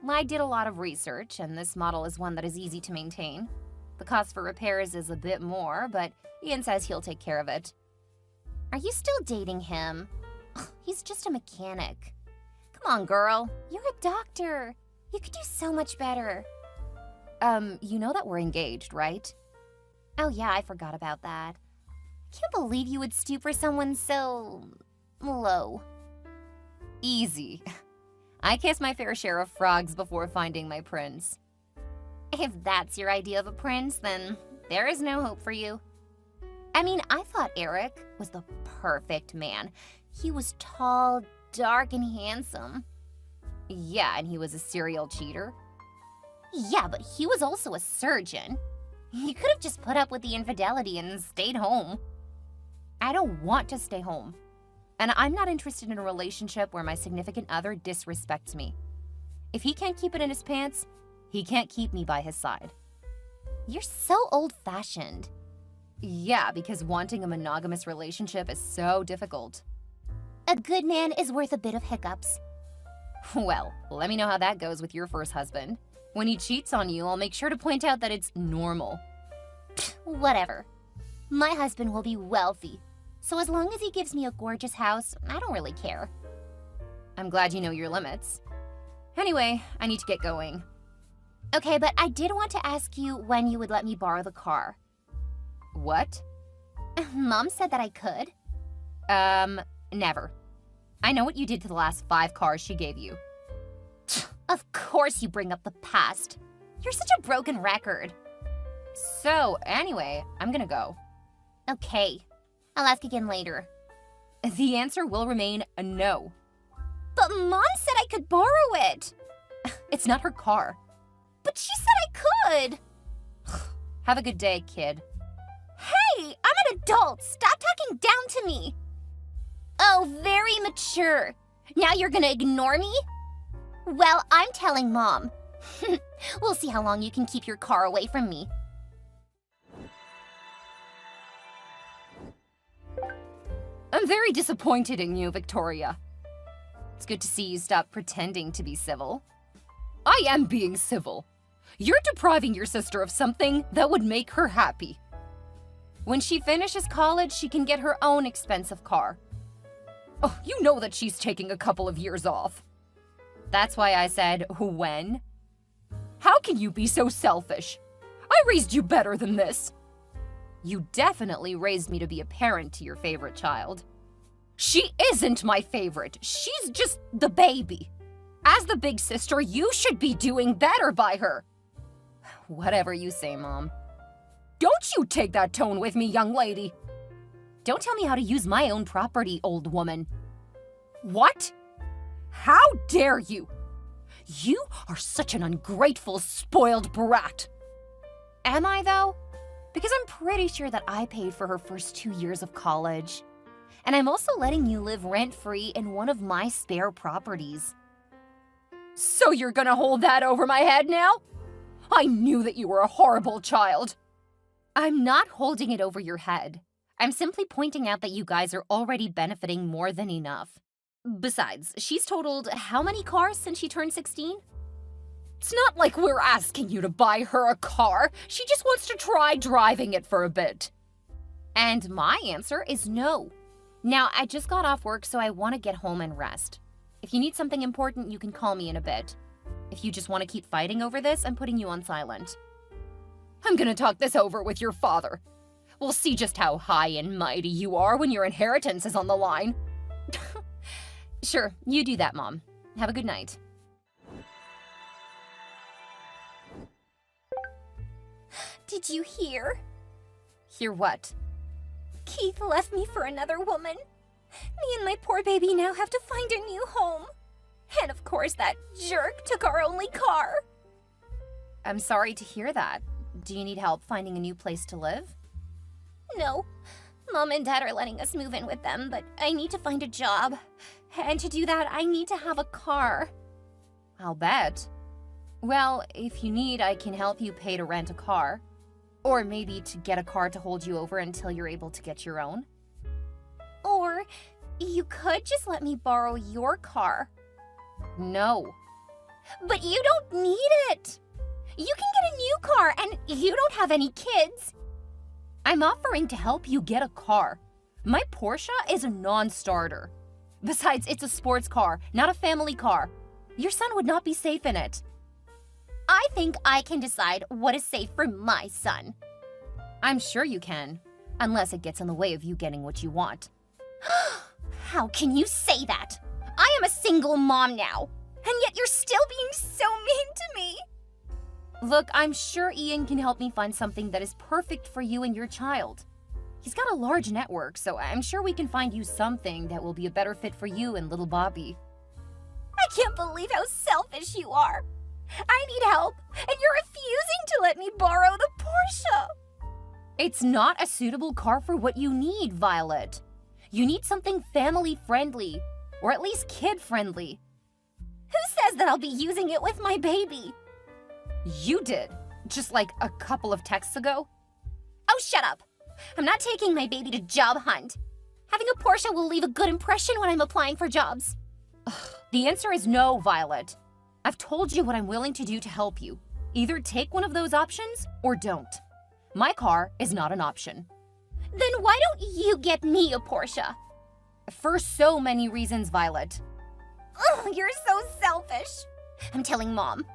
I did a lot of research, and this model is one that is easy to maintain. The cost for repairs is a bit more, but Ian says he'll take care of it. Are you still dating him? He's just a mechanic. Come on, girl. You're a doctor. You could do so much better. You know that we're engaged, right? Oh yeah, I forgot about that. I can't believe you would stoop for someone so low. Easy. I kiss my fair share of frogs before finding my prince. If that's your idea of a prince, then there is no hope for you. I mean, I thought Eric was the perfect man. He was tall, dark, and handsome. Yeah, and he was a serial cheater. Yeah, but he was also a surgeon. He could have just put up with the infidelity and stayed home. I don't want to stay home. And I'm not interested in a relationship where my significant other disrespects me. If he can't keep it in his pants, he can't keep me by his side. You're so old-fashioned. Yeah, because wanting a monogamous relationship is so difficult. A good man is worth a bit of hiccups. Well, let me know how that goes with your first husband. When he cheats on you, I'll make sure to point out that it's normal. Whatever. My husband will be wealthy. So as long as he gives me a gorgeous house, I don't really care. I'm glad you know your limits. Anyway, I need to get going. Okay, but I did want to ask you when you would let me borrow the car. What? Mom said that I could. Never. I know what you did to the last 5 cars she gave you. Of course you bring up the past. You're such a broken record. So, anyway, I'm gonna go. Okay. I'll ask again later. The answer will remain a no. But Mom said I could borrow it. It's not her car. But she said I could. Have a good day, kid. Hey, I'm an adult. Stop talking down to me. Oh, very mature. Now you're gonna ignore me? Well, I'm telling Mom. We'll see how long you can keep your car away from me. I'm very disappointed in you, Victoria. It's good to see you stop pretending to be civil. I am being civil. You're depriving your sister of something that would make her happy. When she finishes college, she can get her own expensive car. Oh, you know that she's taking a couple of years off. That's why I said, when? How can you be so selfish? I raised you better than this. You definitely raised me to be a parent to your favorite child. She isn't my favorite. She's just the baby. As the big sister, you should be doing better by her. Whatever you say, Mom. Don't you take that tone with me, young lady. Don't tell me how to use my own property, old woman. What? How dare you? You are such an ungrateful, spoiled brat. Am I, though? Because I'm pretty sure that I paid for her first 2 years of college. And I'm also letting you live rent-free in one of my spare properties. So you're gonna hold that over my head now? I knew that you were a horrible child. I'm not holding it over your head. I'm simply pointing out that you guys are already benefiting more than enough. Besides, she's totaled how many cars since she turned 16? It's not like we're asking you to buy her a car. She just wants to try driving it for a bit. And my answer is no. Now, I just got off work, so I want to get home and rest. If you need something important, you can call me in a bit. If you just want to keep fighting over this, I'm putting you on silent. I'm gonna talk this over with your father. We'll see just how high and mighty you are when your inheritance is on the line. Sure, you do that, Mom. Have a good night. Did you hear? Hear what? Keith left me for another woman. Me and my poor baby now have to find a new home. And of course, that jerk took our only car. I'm sorry to hear that. Do you need help finding a new place to live? No. Mom and Dad are letting us move in with them, but I need to find a job. And to do that, I need to have a car. I'll bet. Well, if you need, I can help you pay to rent a car. Or maybe to get a car to hold you over until you're able to get your own. Or you could just let me borrow your car. No. But you don't need it. You can get a new car, and you don't have any kids. I'm offering to help you get a car. My Porsche is a non-starter. Besides, it's a sports car, not a family car. Your son would not be safe in it. I think I can decide what is safe for my son. I'm sure you can, unless it gets in the way of you getting what you want. How can you say that? I am a single mom now, and yet you're still being so mean to me. Look, I'm sure Ian can help me find something that is perfect for you and your child. He's got a large network, so I'm sure we can find you something that will be a better fit for you and little Bobby. I can't believe how selfish you are. I need help, and you're refusing to let me borrow the Porsche. It's not a suitable car for what you need, Violet. You need something family-friendly, or at least kid-friendly. Who says that I'll be using it with my baby? You did, just like a couple of texts ago. Oh, shut up. I'm not taking my baby to job hunt. Having a Porsche will leave a good impression when I'm applying for jobs. The answer is no, Violet. I've told you what I'm willing to do to help you. Either take one of those options or don't. My car is not an option. Then why don't you get me a Porsche? For so many reasons, Violet. Oh, you're so selfish. I'm telling Mom.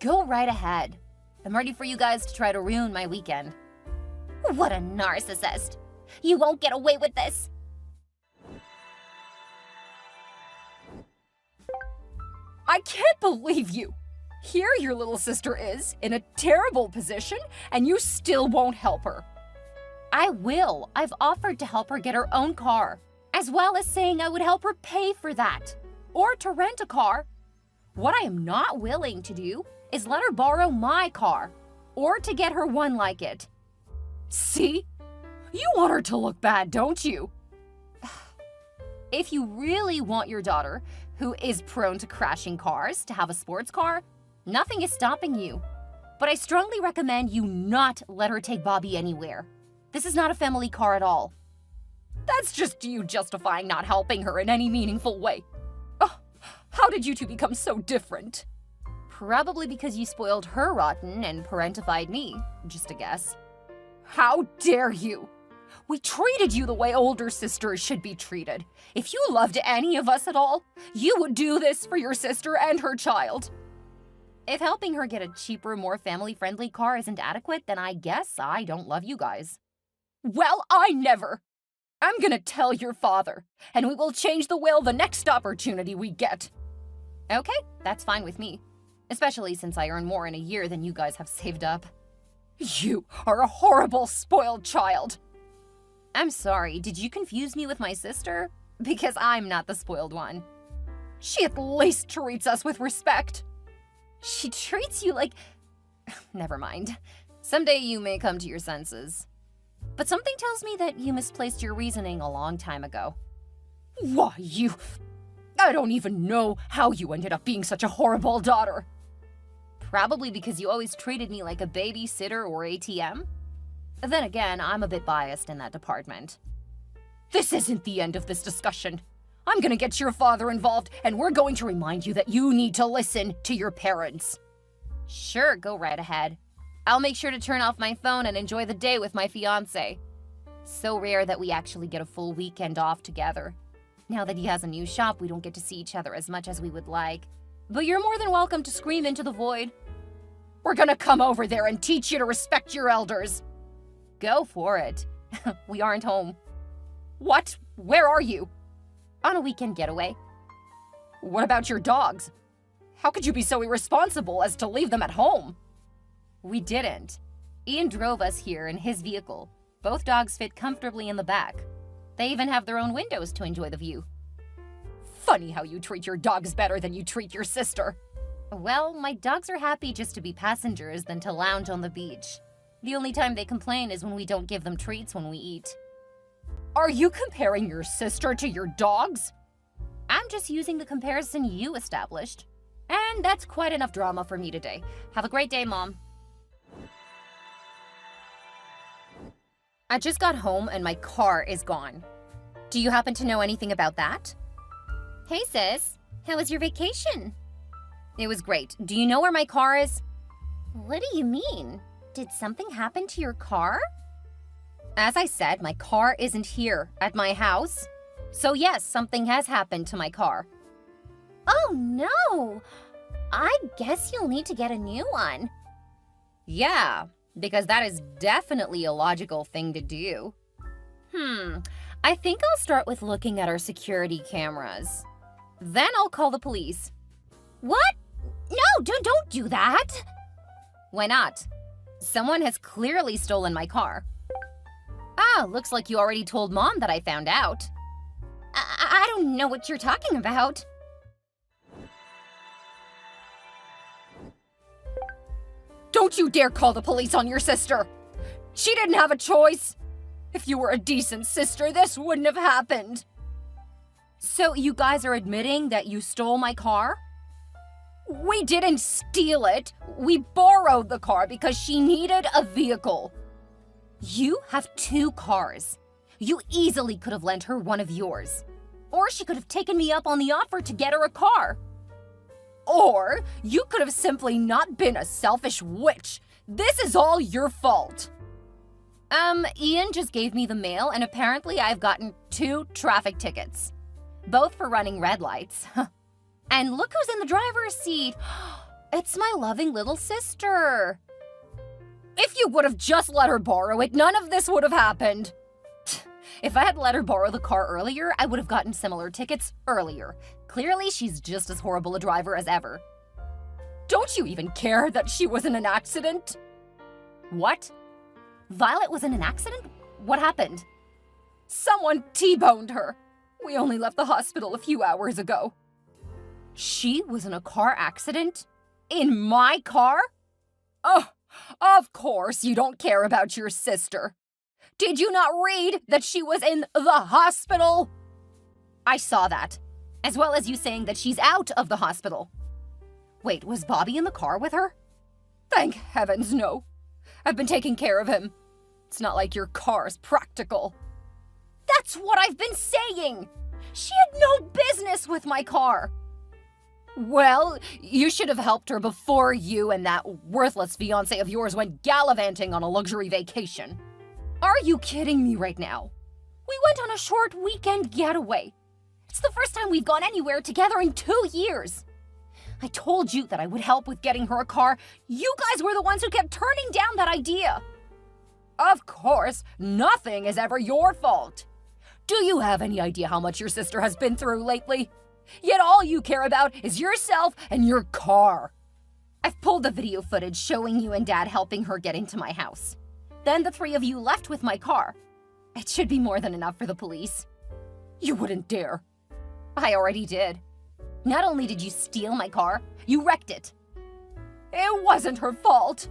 Go right ahead. I'm ready for you guys to try to ruin my weekend. What a narcissist. You won't get away with this. I can't believe you! Here your little sister is, in a terrible position, and you still won't help her. I will. I've offered to help her get her own car, as well as saying I would help her pay for that, or to rent a car. What I am not willing to do is let her borrow my car, or to get her one like it. See? You want her to look bad, don't you? If you really want your daughter, who is prone to crashing cars, to have a sports car, nothing is stopping you. But I strongly recommend you not let her take Bobby anywhere. This is not a family car at all. That's just you justifying not helping her in any meaningful way. Oh, how did you two become so different? Probably because you spoiled her rotten and parentified me, just a guess. How dare you! We treated you the way older sisters should be treated. If you loved any of us at all, you would do this for your sister and her child. If helping her get a cheaper, more family-friendly car isn't adequate, then I guess I don't love you guys. Well, I never. I'm gonna tell your father, and we will change the will the next opportunity we get. Okay, that's fine with me. Especially since I earn more in a year than you guys have saved up. You are a horrible, spoiled child. I'm sorry, did you confuse me with my sister? Because I'm not the spoiled one. She at least treats us with respect. She treats you like... Never mind. Someday you may come to your senses. But something tells me that you misplaced your reasoning a long time ago. Why, you... I don't even know how you ended up being such a horrible daughter. Probably because you always treated me like a babysitter or ATM. Then again, I'm a bit biased in that department. This isn't the end of this discussion. I'm gonna get your father involved, and we're going to remind you that you need to listen to your parents. Sure, go right ahead. I'll make sure to turn off my phone and enjoy the day with my fiancé. So rare that we actually get a full weekend off together. Now that he has a new shop, we don't get to see each other as much as we would like. But you're more than welcome to scream into the void. We're gonna come over there and teach you to respect your elders. Go for it. We aren't home. What? Where are you? On a weekend getaway. What about your dogs? How could you be so irresponsible as to leave them at home? We didn't. Ian drove us here in his vehicle. Both dogs fit comfortably in the back. They even have their own windows to enjoy the view. Funny how you treat your dogs better than you treat your sister. Well, my dogs are happy just to be passengers than to lounge on the beach. The only time they complain is when we don't give them treats when we eat. Are you comparing your sister to your dogs? I'm just using the comparison you established. And that's quite enough drama for me today. Have a great day, Mom. I just got home and my car is gone. Do you happen to know anything about that? Hey sis, how was your vacation? It was great. Do you know where my car is? What do you mean? Did something happen to your car? As I said, my car isn't here at my house. So yes, something has happened to my car. Oh no! I guess you'll need to get a new one. Yeah, because that is definitely a logical thing to do. I think I'll start with looking at our security cameras. Then I'll call the police. What? No, don't do that! Why not? Someone has clearly stolen my car. Ah, looks like you already told Mom that I found out. I don't know what you're talking about. Don't you dare call the police on your sister! She didn't have a choice! If you were a decent sister, this wouldn't have happened. So you guys are admitting that you stole my car? We didn't steal it. We borrowed the car because she needed a vehicle. You have 2 cars. You easily could have lent her one of yours. Or she could have taken me up on the offer to get her a car. Or you could have simply not been a selfish witch. This is all your fault. Ian just gave me the mail and apparently I've gotten 2 traffic tickets. Both for running red lights. And look who's in the driver's seat. It's my loving little sister. If you would have just let her borrow it, none of this would have happened. If I had let her borrow the car earlier, I would have gotten similar tickets earlier. Clearly, she's just as horrible a driver as ever. Don't you even care that she was in an accident? What? Violet was in an accident? What happened? Someone T-boned her. We only left the hospital a few hours ago. She was in a car accident? In my car? Oh, of course you don't care about your sister. Did you not read that she was in the hospital? I saw that, as well as you saying that she's out of the hospital. Wait, was Bobby in the car with her? Thank heavens, no. I've been taking care of him. It's not like your car's practical. That's what I've been saying! She had no business with my car. Well, you should have helped her before you and that worthless fiancé of yours went gallivanting on a luxury vacation. Are you kidding me right now? We went on a short weekend getaway. It's the first time we've gone anywhere together in 2 years. I told you that I would help with getting her a car. You guys were the ones who kept turning down that idea. Of course, nothing is ever your fault. Do you have any idea how much your sister has been through lately? Yet all you care about is yourself and your car. I've pulled the video footage showing you and Dad helping her get into my house. Then the 3 of you left with my car. It should be more than enough for the police. You wouldn't dare. I already did. Not only did you steal my car, you wrecked it. It wasn't her fault.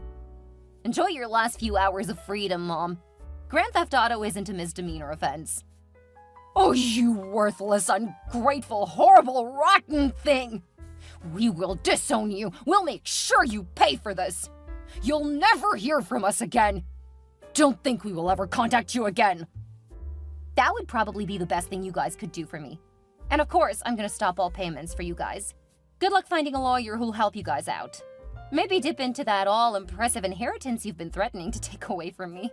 Enjoy your last few hours of freedom, Mom. Grand Theft Auto isn't a misdemeanor offense. Oh, you worthless, ungrateful, horrible, rotten thing! We will disown you. We'll make sure you pay for this. You'll never hear from us again. Don't think we will ever contact you again. That would probably be the best thing you guys could do for me. And of course, I'm gonna stop all payments for you guys. Good luck finding a lawyer who'll help you guys out. Maybe dip into that all-impressive inheritance you've been threatening to take away from me.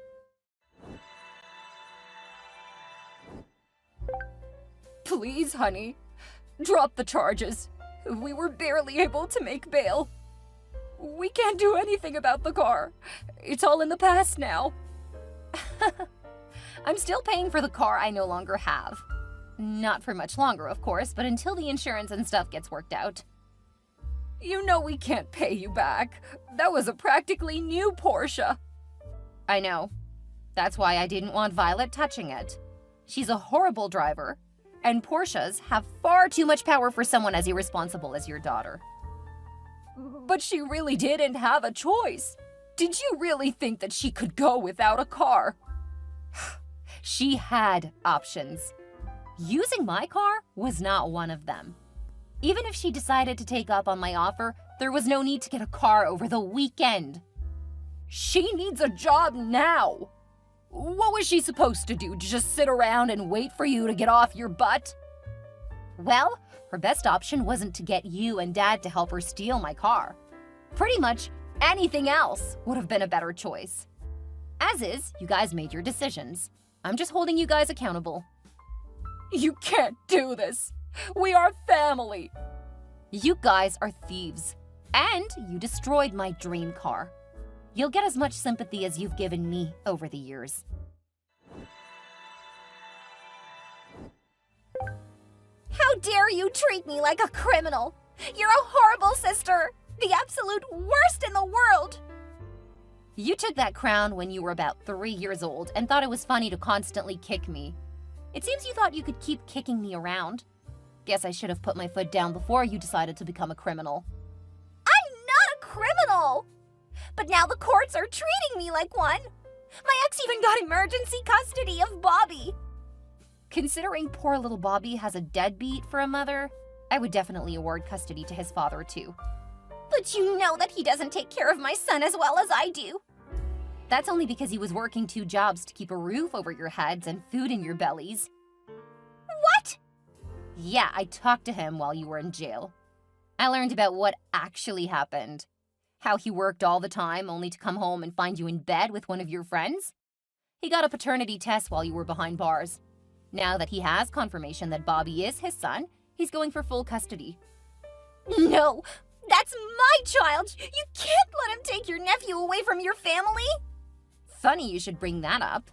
Please, honey, drop the charges. We were barely able to make bail. We can't do anything about the car. It's all in the past now. I'm still paying for the car I no longer have. Not for much longer, of course, but until the insurance and stuff gets worked out. You know we can't pay you back. That was a practically new Porsche. I know. That's why I didn't want Violet touching it. She's a horrible driver, and Porsches have far too much power for someone as irresponsible as your daughter. But she really didn't have a choice. Did you really think that she could go without a car? She had options. Using my car was not one of them. Even if she decided to take up on my offer, there was no need to get a car over the weekend. She needs a job now. What was she supposed to do? Just sit around and wait for you to get off your butt? Well, her best option wasn't to get you and Dad to help her steal my car. Pretty much anything else would have been a better choice. As is, you guys made your decisions. I'm just holding you guys accountable. You can't do this. We are family. You guys are thieves. And you destroyed my dream car. You'll get as much sympathy as you've given me over the years. How dare you treat me like a criminal? You're a horrible sister. The absolute worst in the world. You took that crown when you were about 3 years old and thought it was funny to constantly kick me. It seems you thought you could keep kicking me around. Guess I should have put my foot down before you decided to become a criminal. I'm not a criminal! But now the courts are treating me like one. My ex even got emergency custody of Bobby. Considering poor little Bobby has a deadbeat for a mother, I would definitely award custody to his father too. But you know that he doesn't take care of my son as well as I do. That's only because he was working 2 jobs to keep a roof over your heads and food in your bellies. What? Yeah, I talked to him while you were in jail. I learned about what actually happened. How he worked all the time only to come home and find you in bed with one of your friends. He got a paternity test while you were behind bars. Now that he has confirmation that Bobby is his son, he's going for full custody. No, that's my child. You can't let him take your nephew away from your family. Funny you should bring that up.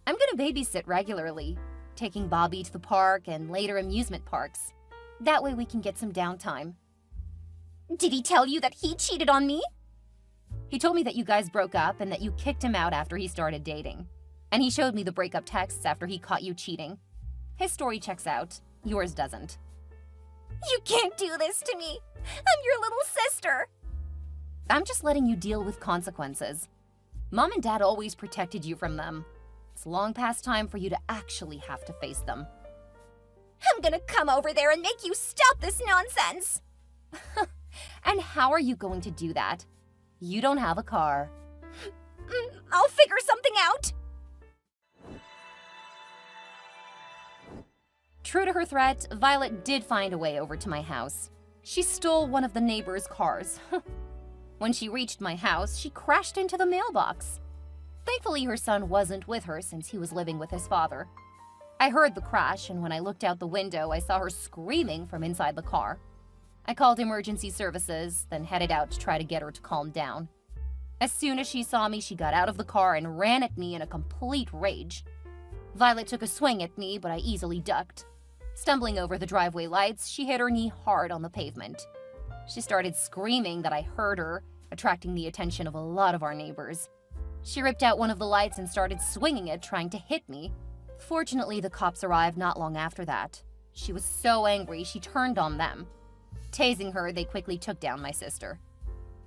I'm gonna babysit regularly, taking Bobby to the park and later amusement parks. That way we can get some downtime. Did he tell you that he cheated on me? He told me that you guys broke up and that you kicked him out after he started dating. And he showed me the breakup texts after he caught you cheating. His story checks out. Yours doesn't. You can't do this to me. I'm your little sister. I'm just letting you deal with consequences. Mom and Dad always protected you from them. It's long past time for you to actually have to face them. I'm gonna come over there and make you stop this nonsense. And how are you going to do that? You don't have a car. I'll figure something out. True to her threat, Violet did find a way over to my house. She stole one of the neighbors' cars. When she reached my house, she crashed into the mailbox. Thankfully, her son wasn't with her since he was living with his father. I heard the crash, and when I looked out the window, I saw her screaming from inside the car. I called emergency services, then headed out to try to get her to calm down. As soon as she saw me, she got out of the car and ran at me in a complete rage. Violet took a swing at me, but I easily ducked. Stumbling over the driveway lights, she hit her knee hard on the pavement. She started screaming that I heard her, attracting the attention of a lot of our neighbors. She ripped out one of the lights and started swinging it, trying to hit me. Fortunately, the cops arrived not long after that. She was so angry, she turned on them. Tasing her, they quickly took down my sister.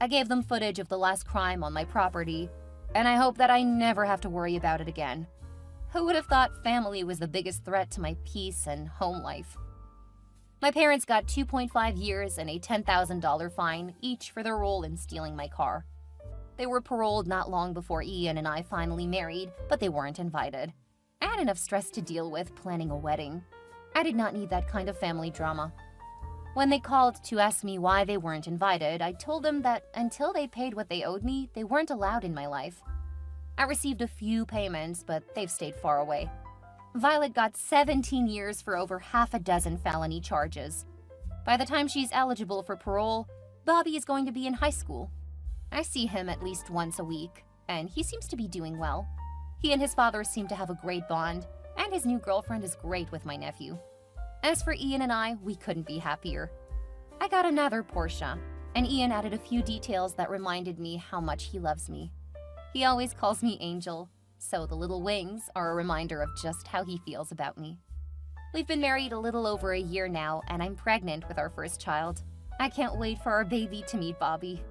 I gave them footage of the last crime on my property, and I hope that I never have to worry about it again. Who would have thought family was the biggest threat to my peace and home life? My parents got 2.5 years and a $10,000 fine, each for their role in stealing my car. They were paroled not long before Ian and I finally married, but they weren't invited. I had enough stress to deal with planning a wedding. I did not need that kind of family drama. When they called to ask me why they weren't invited, I told them that until they paid what they owed me, they weren't allowed in my life. I received a few payments, but they've stayed far away. Violet got 17 years for over half a dozen felony charges. By the time she's eligible for parole, Bobby is going to be in high school. I see him at least once a week, and he seems to be doing well. He and his father seem to have a great bond, and his new girlfriend is great with my nephew. As for Ian and I, we couldn't be happier. I got another Porsche, and Ian added a few details that reminded me how much he loves me. He always calls me Angel, so the little wings are a reminder of just how he feels about me. We've been married a little over a year now, and I'm pregnant with our first child. I can't wait for our baby to meet Bobby.